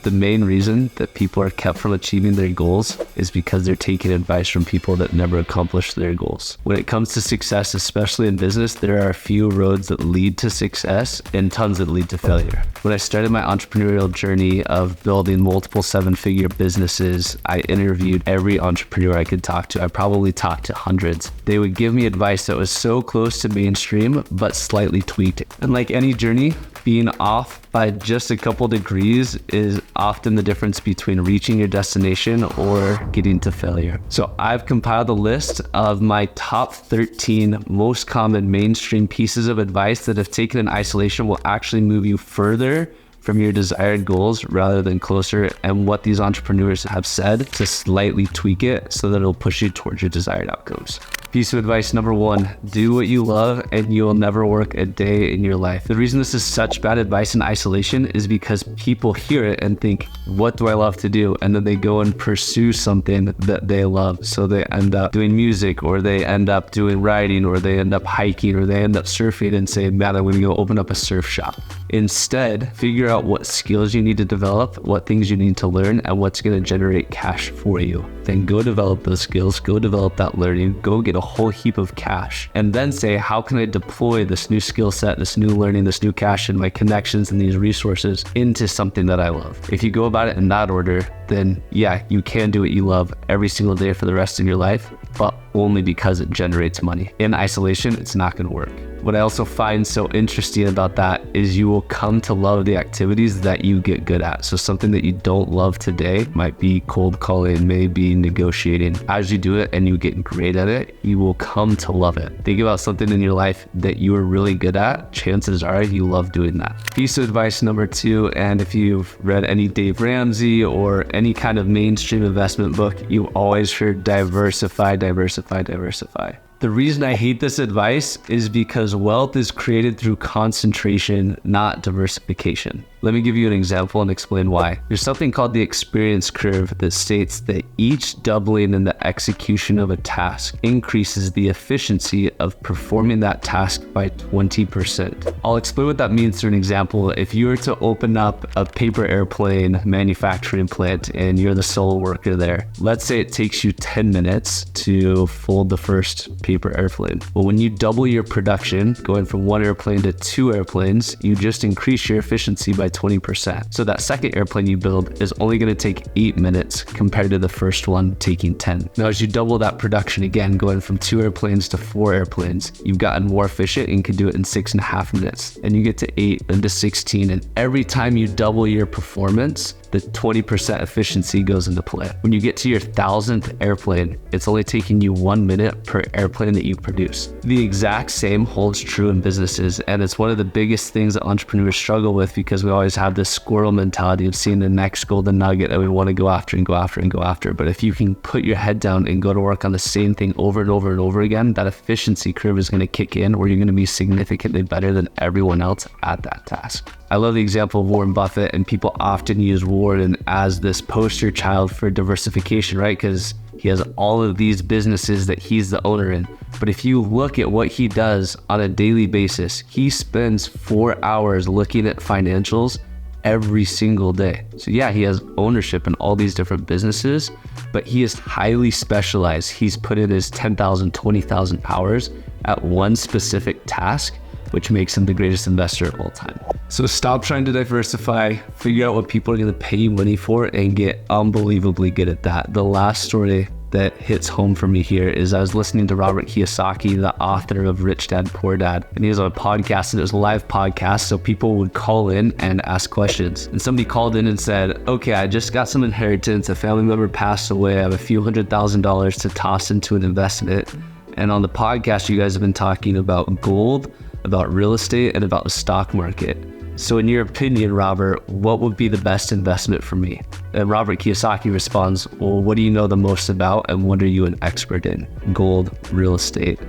The main reason that people are kept from achieving their goals is because they're taking advice from people that never accomplished their goals. When it comes to success, especially in business, there are a few roads that lead to success and tons that lead to failure. When I started my entrepreneurial journey of building multiple seven-figure businesses, I interviewed every entrepreneur I could talk to. I probably talked to hundreds. They would give me advice that was so close to mainstream, but slightly tweaked. And like any journey, being off by just a couple degrees is often the difference between reaching your destination or getting to failure. So I've compiled a list of my top 13 most common mainstream pieces of advice that if taken in isolation will actually move you further from your desired goals rather than closer, and what these entrepreneurs have said to slightly tweak it so that it'll push you towards your desired outcomes. Piece of advice number 1, do what you love and you will never work a day in your life. The reason this is such bad advice in isolation is because people hear it and think, what do I love to do? And then they go and pursue something that they love. So they end up doing music, or they end up doing writing, or they end up hiking, or they end up surfing and say, man, I'm going to go open up a surf shop. Instead, figure out what skills you need to develop, what things you need to learn, and what's going to generate cash for you. Then go develop those skills, go develop that learning, go get a whole heap of cash, and then say, how can I deploy this new skill set, this new learning, this new cash, and my connections and these resources into something that I love? If you go about it in that order, then yeah, you can do what you love every single day for the rest of your life, but only because it generates money. In isolation, it's not going to work. What I also find so interesting about that is you will come to love the activities that you get good at. So something that you don't love today might be cold calling, maybe negotiating. As you do it and you get great at it, you will come to love it. Think about something in your life that you are really good at. Chances are you love doing that. Piece of advice number 2, and if you've read any Dave Ramsey or any kind of mainstream investment book, you always heard diversify, diversify, diversify. The reason I hate this advice is because wealth is created through concentration, not diversification. Let me give you an example and explain why. There's something called the experience curve that states that each doubling in the execution of a task increases the efficiency of performing that task by 20%. I'll explain what that means through an example. If you were to open up a paper airplane manufacturing plant and you're the sole worker there, let's say it takes you 10 minutes to fold the first paper airplane. Well, when you double your production, going from 1 airplane to 2 airplanes, you just increase your efficiency by 20%. So that second airplane you build is only going to take 8 minutes compared to the first one taking 10. Now, as you double that production again, going from 2 airplanes to 4 airplanes, you've gotten more efficient and can do it in 6.5 minutes. And you get to 8 and to 16. And every time you double your performance, the 20% efficiency goes into play. When you get to your 1,000th airplane, it's only taking you 1 minute per airplane that you produce. The exact same holds true in businesses, and it's one of the biggest things that entrepreneurs struggle with because we always have this squirrel mentality of seeing the next golden nugget that we want to go after and go after and go after. But if you can put your head down and go to work on the same thing over and over and over again, that efficiency curve is going to kick in, where you're going to be significantly better than everyone else at that task. I love the example of Warren Buffett, and people often use Warren as this poster child for diversification, right? Because he has all of these businesses that he's the owner in. But if you look at what he does on a daily basis, he spends 4 hours looking at financials every single day. So yeah, he has ownership in all these different businesses, but he is highly specialized. He's put in his 10,000, 20,000 hours at one specific task, which makes him the greatest investor of all time. So stop trying to diversify, figure out what people are going to pay you money for, and get unbelievably good at that. The last story that hits home for me here is I was listening to Robert Kiyosaki, the author of Rich Dad, Poor Dad, and he was on a podcast, and it was a live podcast, so people would call in and ask questions. And somebody called in and said, okay, I just got some inheritance, a family member passed away, I have a few $100,000 to toss into an investment. And on the podcast, you guys have been talking about gold, about real estate, and about the stock market. So in your opinion, Robert, what would be the best investment for me? And Robert Kiyosaki responds, well, what do you know the most about, and what are you an expert in? Gold, real estate,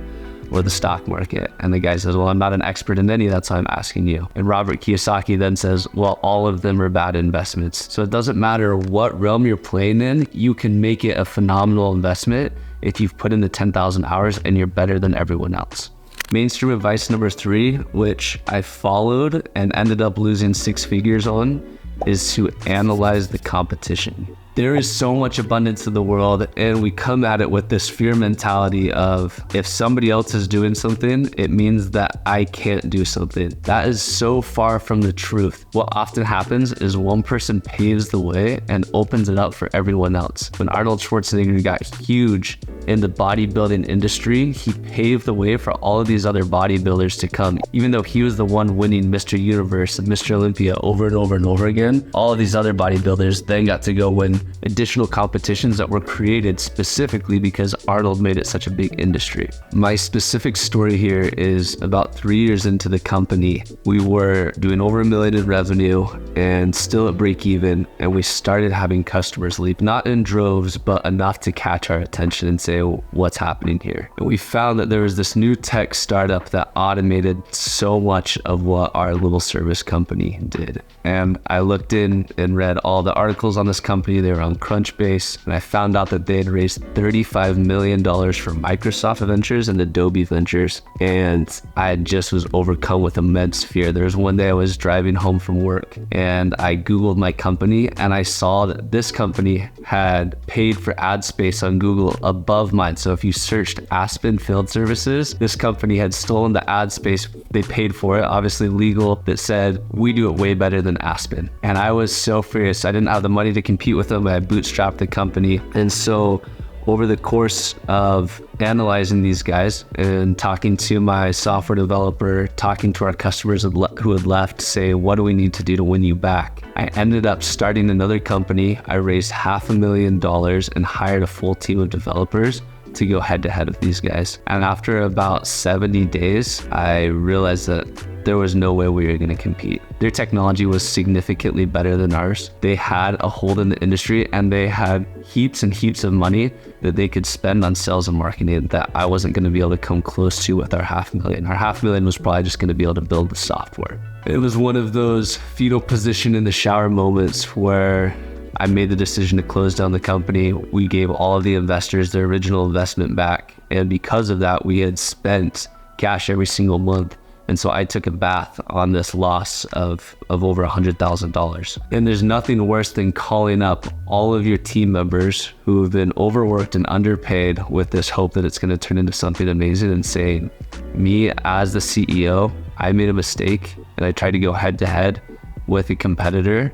or the stock market? And the guy says, well, I'm not an expert in any, that's why I'm asking you. And Robert Kiyosaki then says, well, all of them are bad investments. So it doesn't matter what realm you're playing in, you can make it a phenomenal investment if you've put in the 10,000 hours and you're better than everyone else. Mainstream advice number 3, which I followed and ended up losing 6 figures on, is to analyze the competition. There is so much abundance in the world, and we come at it with this fear mentality of if somebody else is doing something, it means that I can't do something. That is so far from the truth. What often happens is one person paves the way and opens it up for everyone else. When Arnold Schwarzenegger got huge in the bodybuilding industry, he paved the way for all of these other bodybuilders to come. Even though he was the one winning Mr. Universe and Mr. Olympia over and over and over again, all of these other bodybuilders then got to go win additional competitions that were created specifically because Arnold made it such a big industry. My specific story here is about 3 years into the company. We were doing over $1 million in revenue and still at break even, and we started having customers leave, not in droves, but enough to catch our attention and say, what's happening here? And we found that there was this new tech startup that automated so much of what our little service company did. And I looked in and read all the articles on this company. They were on Crunchbase, and I found out that they had raised $35 million from Microsoft Ventures and Adobe Ventures. And I just was overcome with immense fear. There was one day I was driving home from work and I Googled my company, and I saw that this company had paid for ad space on Google above mine. So if you searched Aspen Field Services, this company had stolen the ad space. They paid for it, obviously legal, that said, we do it way better than Aspen. And I was so furious. I didn't have the money to compete with them. I bootstrapped the company. And so over the course of analyzing these guys and talking to my software developer, talking to our customers who had left, say, what do we need to do to win you back? I ended up starting another company. I raised $500,000 and hired a full team of developers to go head to head with these guys. And after about 70 days, I realized that there was no way we were going to compete. Their technology was significantly better than ours. They had a hold in the industry, and they had heaps and heaps of money that they could spend on sales and marketing that I wasn't going to be able to come close to with our $500,000. Our $500,000 was probably just going to be able to build the software. It was one of those fetal position in the shower moments where I made the decision to close down the company. We gave all of the investors their original investment back. And because of that, we had spent cash every single month. And so I took a bath on this loss of over $100,000. And there's nothing worse than calling up all of your team members who have been overworked and underpaid with this hope that it's going to turn into something amazing and saying, me as the CEO, I made a mistake and I tried to go head to head with a competitor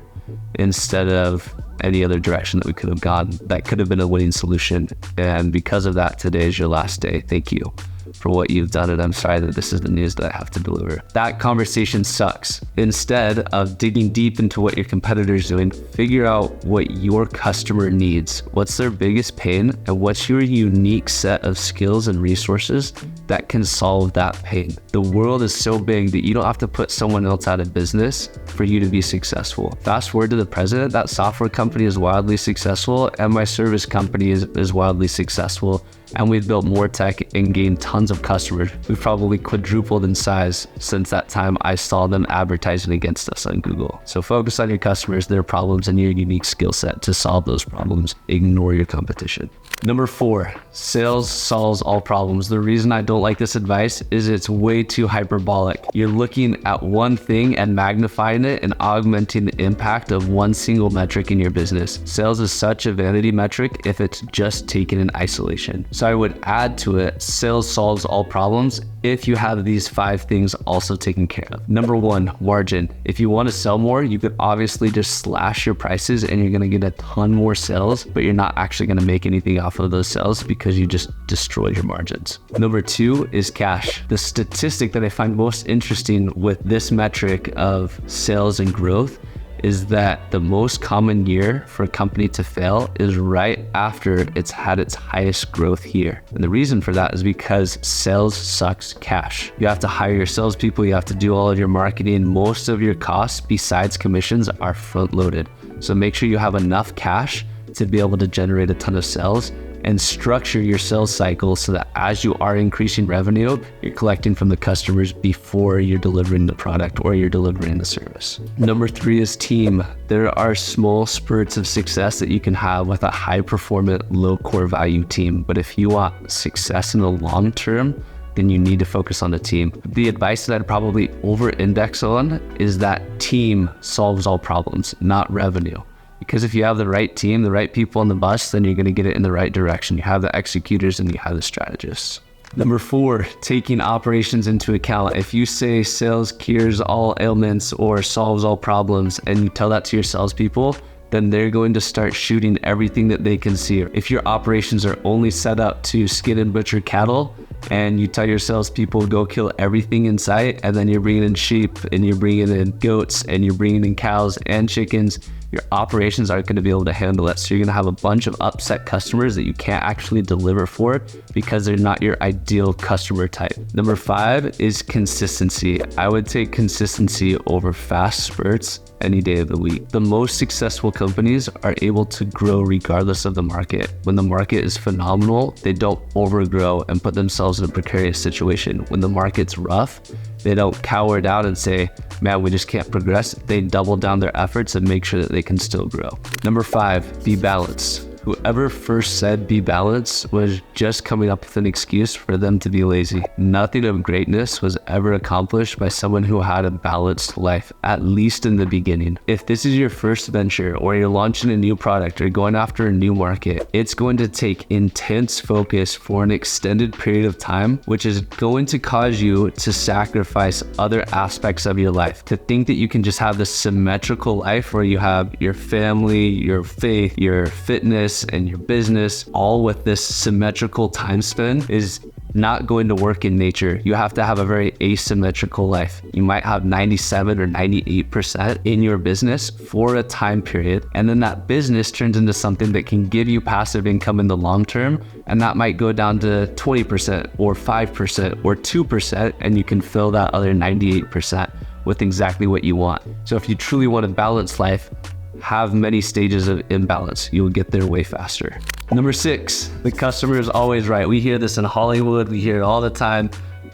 instead of any other direction that we could have gone. That could have been a winning solution. And because of that, today is your last day. Thank you for what you've done, and I'm sorry that this is the news that I have to deliver. That conversation sucks. Instead of digging deep into what your competitor's doing, figure out what your customer needs. What's their biggest pain, and what's your unique set of skills and resources that can solve that pain. The world is so big that you don't have to put someone else out of business for you to be successful. Fast forward to the present, that software company is wildly successful, and my service company is wildly successful. And we've built more tech and gained tons of customers. We've probably quadrupled in size since that time I saw them advertising against us on Google. So focus on your customers, their problems, and your unique skill set to solve those problems. Ignore your competition. Number 4, sales solves all problems. The reason I don't like this advice is it's way too hyperbolic. You're looking at one thing and magnifying it and augmenting the impact of one single metric in your business. Sales is such a vanity metric if it's just taken in isolation. So I would add to it, sales solves all problems if you have these 5 things also taken care of. Number 1, margin. If you want to sell more, you could obviously just slash your prices and you're going to get a ton more sales, but you're not actually going to make anything off of those sales because you just destroy your margins. Number 2 is cash. The statistic that I find most interesting with this metric of sales and growth is that the most common year for a company to fail is right after it's had its highest growth year. And the reason for that is because sales sucks cash. You have to hire your salespeople, you have to do all of your marketing. Most of your costs besides commissions are front loaded. So make sure you have enough cash to be able to generate a ton of sales, and structure your sales cycle so that as you are increasing revenue, you're collecting from the customers before you're delivering the product or you're delivering the service. Number 3 is team. There are small spurts of success that you can have with a high performant, low core value team. But if you want success in the long term, then you need to focus on the team. The advice that I'd probably over-index on is that team solves all problems, not revenue. Because if you have the right team, the right people on the bus, then you're going to get it in the right direction. You have the executors and you have the strategists. Number 4, taking operations into account. If you say sales cures all ailments or solves all problems and you tell that to your salespeople, then they're going to start shooting everything that they can see. If your operations are only set up to skin and butcher cattle, and you tell your salespeople go kill everything in sight, and then you're bringing in sheep and you're bringing in goats and you're bringing in cows and chickens, your operations aren't going to be able to handle it. So you're going to have a bunch of upset customers that you can't actually deliver for because they're not your ideal customer type. Number 5 is consistency. I would take consistency over fast spurts any day of the week. The most successful companies are able to grow regardless of the market. When the market is phenomenal, they don't overgrow and put themselves in a precarious situation. When the market's rough, they don't cower down and say, man, we just can't progress. They double down their efforts and make sure that they can still grow. Number 5, be balanced. Whoever first said be balanced was just coming up with an excuse for them to be lazy. Nothing of greatness was ever accomplished by someone who had a balanced life, at least in the beginning. If this is your first venture or you're launching a new product or going after a new market, it's going to take intense focus for an extended period of time, which is going to cause you to sacrifice other aspects of your life. To think that you can just have this symmetrical life where you have your family, your faith, your fitness, and your business, all with this symmetrical time span is not going to work in nature. You have to have a very asymmetrical life. You might have 97 or 98% in your business for a time period, and then that business turns into something that can give you passive income in the long term, and that might go down to 20% or 5% or 2%, and you can fill that other 98% with exactly what you want. So if you truly want a balanced life, have many stages of imbalance. You'll get there way faster. Number 6, the customer is always right. We hear this in Hollywood. We hear it all the time,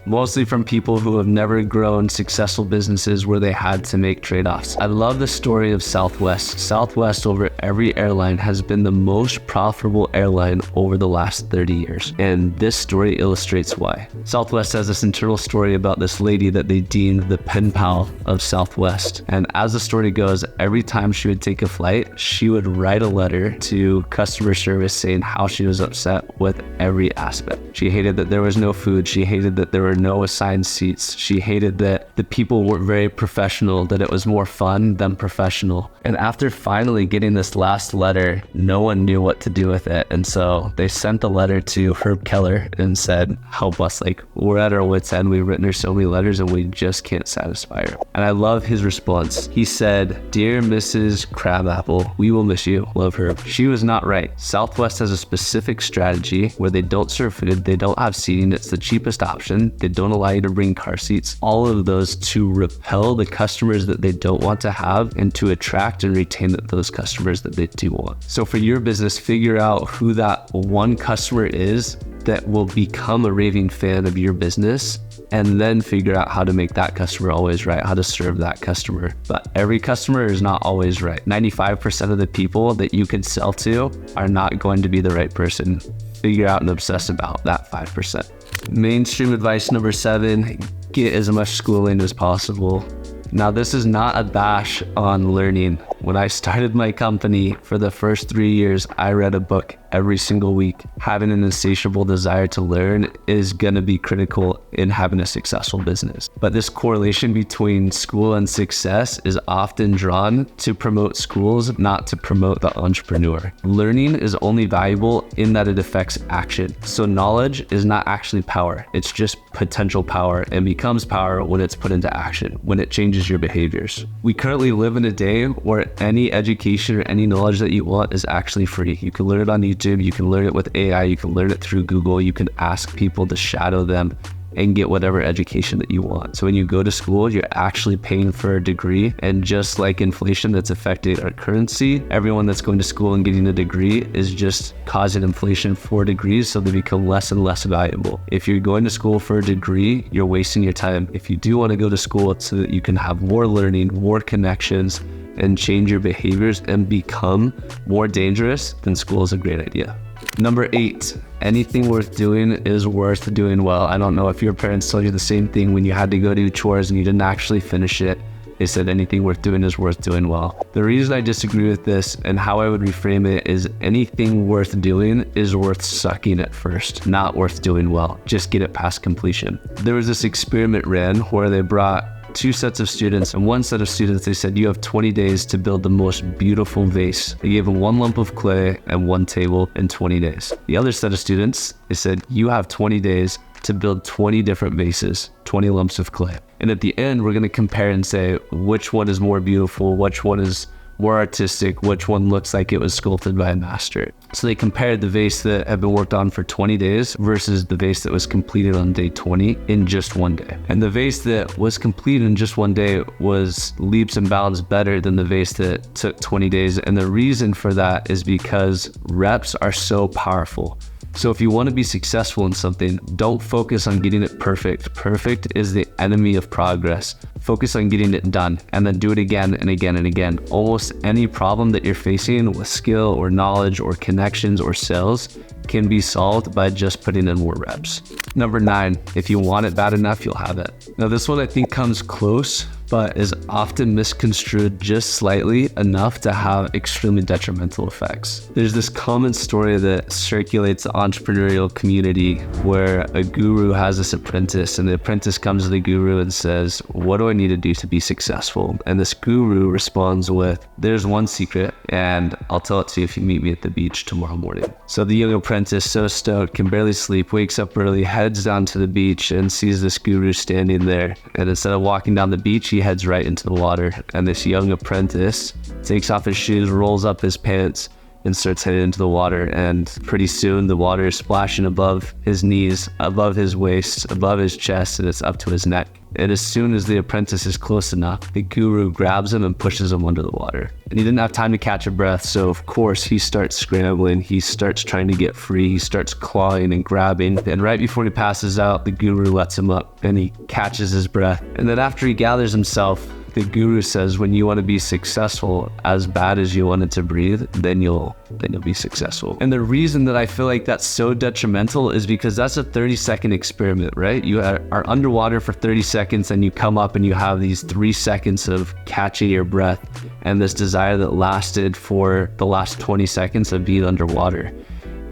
mostly from people who have never grown successful businesses where they had to make trade-offs. I love the story of Southwest. Southwest over every airline has been the most profitable airline over the last 30 years. And this story illustrates why. Southwest has this internal story about this lady that they deemed the pen pal of Southwest. And as the story goes, every time she would take a flight, she would write a letter to customer service saying how she was upset with every aspect. She hated that there was no food. She hated that there were no assigned seats. She hated that the people weren't very professional, that it was more fun than professional. And after finally getting this last letter, no one knew what to do with it. And so they sent the letter to Herb Keller and said, help us, like, we're at our wits' end. We've written her so many letters and we just can't satisfy her. And I love his response. He said, dear Mrs. Crabapple, we will miss you. Love her. She was not right. Southwest has a specific strategy where they don't serve food. They don't have seating. It's the cheapest option. They don't allow you to bring car seats. All of those to repel the customers that they don't want to have and to attract and retain those customers that they do want. So for your business, figure out who that one customer is that will become a raving fan of your business, and then figure out how to make that customer always right, how to serve that customer. But every customer is not always right. 95% of the people that you can sell to are not going to be the right person. Figure out and obsess about that 5%. Mainstream advice number 7, get as much schooling as possible. Now, this is not a bash on learning. When I started my company, for the first 3 years, I read a book every single week. Having an insatiable desire to learn is going to be critical in having a successful business. But this correlation between school and success is often drawn to promote schools, not to promote the entrepreneur. Learning is only valuable in that it affects action. So knowledge is not actually power. It's just potential power, and becomes power when it's put into action, when it changes your behaviors. We currently live in a day where any education or any knowledge that you want is actually free. You can learn it on YouTube, you can learn it with AI, you can learn it through Google, you can ask people to shadow them and get whatever education that you want. So when you go to school, you're actually paying for a degree. And just like inflation that's affected our currency, everyone that's going to school and getting a degree is just causing inflation for degrees, so they become less and less valuable. If you're going to school for a degree, you're wasting your time. If you do want to go to school, it's so that you can have more learning, more connections, and change your behaviors and become more dangerous, then school is a great idea. Number 8, anything worth doing is worth doing well. I don't know if your parents told you the same thing when you had to go do chores and you didn't actually finish it. They said anything worth doing is worth doing well. The reason I disagree with this and how I would reframe it is anything worth doing is worth sucking at first, not worth doing well. Just get it past completion. There was this experiment ran where they brought 2 sets of students, and one set of students, they said, you have 20 days to build the most beautiful vase. They gave them 1 lump of clay and 1 table in 20 days. The other set of students, they said, you have 20 days to build 20 different vases, 20 lumps of clay. And at the end, we're going to compare and say which one is more beautiful, which one is more artistic, which one looks like it was sculpted by a master. So they compared the vase that had been worked on for 20 days versus the vase that was completed on day 20 in just 1 day. And the vase that was completed in just 1 day was leaps and bounds better than the vase that took 20 days. And the reason for that is because reps are so powerful. So if you want to be successful in something, don't focus on getting it perfect. Perfect is the enemy of progress. Focus on getting it done and then do it again and again and again. Almost any problem that you're facing with skill or knowledge or connections or sales can be solved by just putting in more reps. Number 9, if you want it bad enough, you'll have it. Now this one I think comes close, but is often misconstrued just slightly enough to have extremely detrimental effects. There's this common story that circulates the entrepreneurial community where a guru has this apprentice and the apprentice comes to the guru and says, what do I need to do to be successful? And this guru responds with, there's one secret and I'll tell it to you if you meet me at the beach tomorrow morning. So the young apprentice, so stoked, can barely sleep, wakes up early, heads down to the beach and sees this guru standing there. And instead of walking down the beach, he heads right into the water. And this young apprentice takes off his shoes, rolls up his pants, and starts heading into the water. And pretty soon the water is splashing above his knees, above his waist, above his chest, and it's up to his neck. And as soon as the apprentice is close enough, the guru grabs him and pushes him under the water. And he didn't have time to catch a breath, so of course he starts scrambling. He starts trying to get free. He starts clawing and grabbing. And right before he passes out, the guru lets him up and he catches his breath. And then after he gathers himself, the guru says, when you want to be successful as bad as you wanted to breathe, then you'll be successful. And the reason that I feel like that's so detrimental is because that's a 30-second experiment, right? You are underwater for 30 seconds and you come up and you have these 3 seconds of catching your breath and this desire that lasted for the last 20 seconds of being underwater.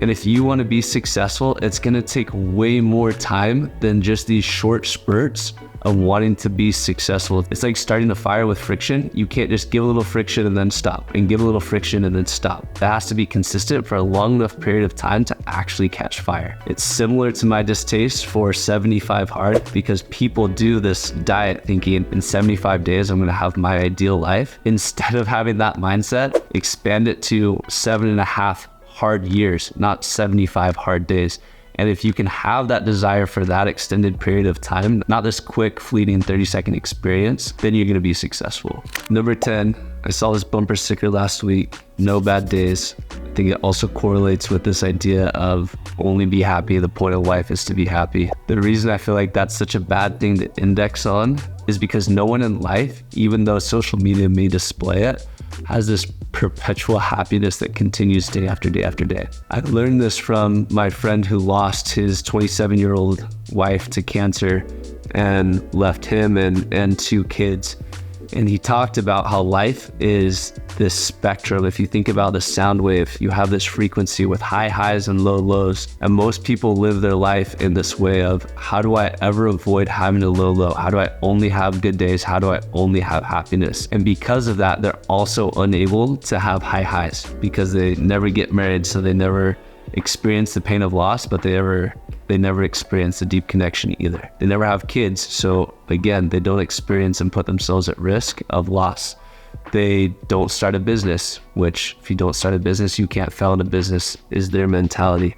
And if you want to be successful, it's going to take way more time than just these short spurts of wanting to be successful. It's like starting a fire with friction. You can't just give a little friction and then stop, and give a little friction and then stop. That has to be consistent for a long enough period of time to actually catch fire. It's similar to my distaste for 75 hard, because people do this diet thinking in 75 days I'm going to have my ideal life. Instead of having that mindset, expand it to 7.5 hard years, not 75 hard days. And if you can have that desire for that extended period of time, not this quick, fleeting 30-second experience, then you're going to be successful. Number 10, I saw this bumper sticker last week, no bad days. I think it also correlates with this idea of only be happy. The point of life is to be happy. The reason I feel like that's such a bad thing to index on is because no one in life, even though social media may display it, has this perpetual happiness that continues day after day after day. I learned this from my friend who lost his 27-year-old wife to cancer and left him and 2 kids. And he talked about how life is this spectrum. If you think about the sound wave, you have this frequency with high highs and low lows. And most people live their life in this way of, how do I ever avoid having a low low? How do I only have good days? How do I only have happiness? And because of that, they're also unable to have high highs because they never get married. So they never experience the pain of loss, but they never experience the deep connection either. They never have kids. So again, they don't experience and put themselves at risk of loss. They don't start a business, which if you don't start a business, you can't fail in a business, is their mentality.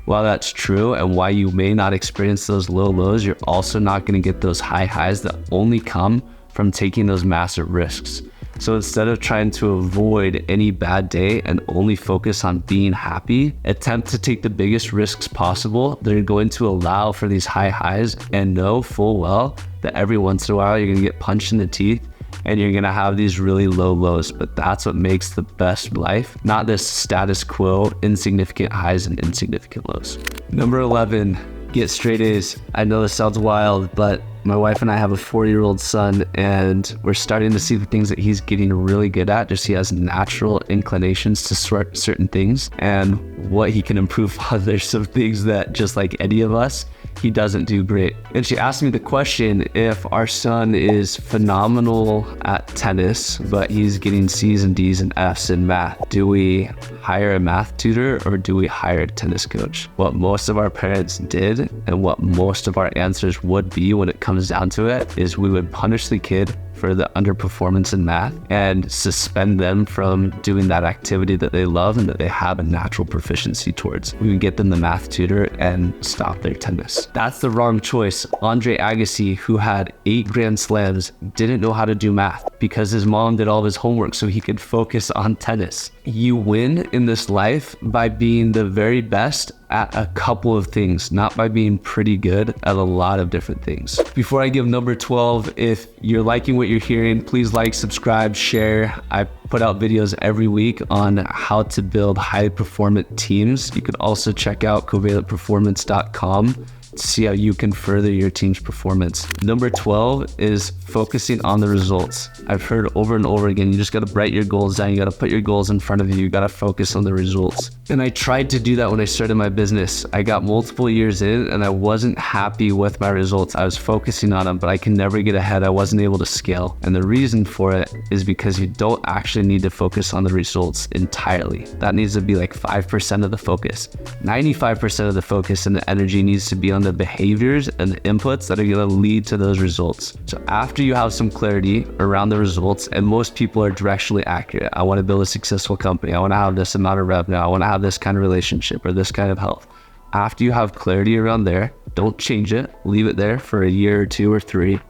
While that's true, and why you may not experience those low lows, you're also not going to get those high highs that only come from taking those massive risks. So instead of trying to avoid any bad day and only focus on being happy, attempt to take the biggest risks possible. They're going to allow for these high highs, and know full well that every once in a while you're going to get punched in the teeth and you're gonna have these really low lows, but that's what makes the best life, not this status quo, insignificant highs and insignificant lows. Number 11, get straight A's. I know this sounds wild, but my wife and I have a 4-year-old son, and we're starting to see the things that he's getting really good at. Just he has natural inclinations to certain things, and what he can improve on. There's some things that, just like any of us, he doesn't do great. And she asked me the question, if our son is phenomenal at tennis, but he's getting C's and D's and F's in math, do we hire a math tutor or do we hire a tennis coach? What most of our parents did, and what most of our answers would be when it comes down to it, is we would punish the kid for the underperformance in math and suspend them from doing that activity that they love and that they have a natural proficiency towards. We would get them the math tutor and stop their tennis. That's the wrong choice. Andre Agassi, who had 8 Grand Slams, didn't know how to do math because his mom did all of his homework so he could focus on tennis. You win in this life by being the very best at a couple of things, not by being pretty good at a lot of different things. Before I give number 12, if you're liking what you're hearing, please like, subscribe, share. I put out videos every week on how to build high performant teams. You could also check out covalentperformance.com to see how you can further your team's performance. Number 12 is focusing on the results. I've heard over and over again, you just gotta write your goals down. You gotta put your goals in front of you. You gotta focus on the results. And I tried to do that when I started my business. I got multiple years in and I wasn't happy with my results. I was focusing on them, but I can never get ahead. I wasn't able to scale. And the reason for it is because you don't actually need to focus on the results entirely. That needs to be like 5% of the focus. 95% of the focus and the energy needs to be on the behaviors and the inputs that are gonna lead to those results. So after you have some clarity around the results, and most people are directionally accurate. I wanna build a successful company. I wanna have this amount of revenue. I wanna have this kind of relationship or this kind of health. After you have clarity around there, don't change it. Leave it there for a year or 2 or 3.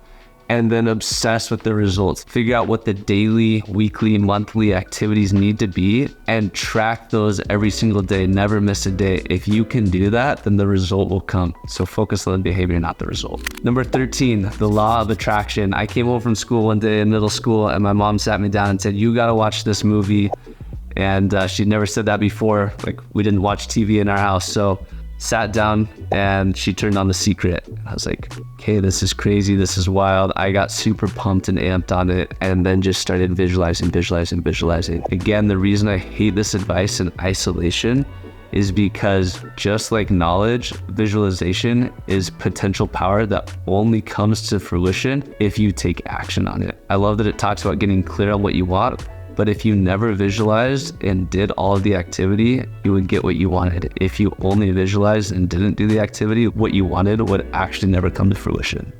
And then obsess with the results. Figure out what the daily, weekly, monthly activities need to be and track those every single day. Never miss a day. If you can do that, then the result will come. So focus on the behavior, not the result. Number 13, the law of attraction. I came home from school one day in middle school and my mom sat me down and said, you gotta watch this movie. And she'd never said that before. Like, we didn't watch TV in our house. So sat down and she turned on The Secret. I was like, okay, this is crazy. This is wild. I got super pumped and amped on it and then just started visualizing. Again, the reason I hate this advice in isolation is because just like knowledge, visualization is potential power that only comes to fruition if you take action on it. I love that it talks about getting clear on what you want, but if you never visualized and did all of the activity, you would get what you wanted. If you only visualized and didn't do the activity, what you wanted would actually never come to fruition.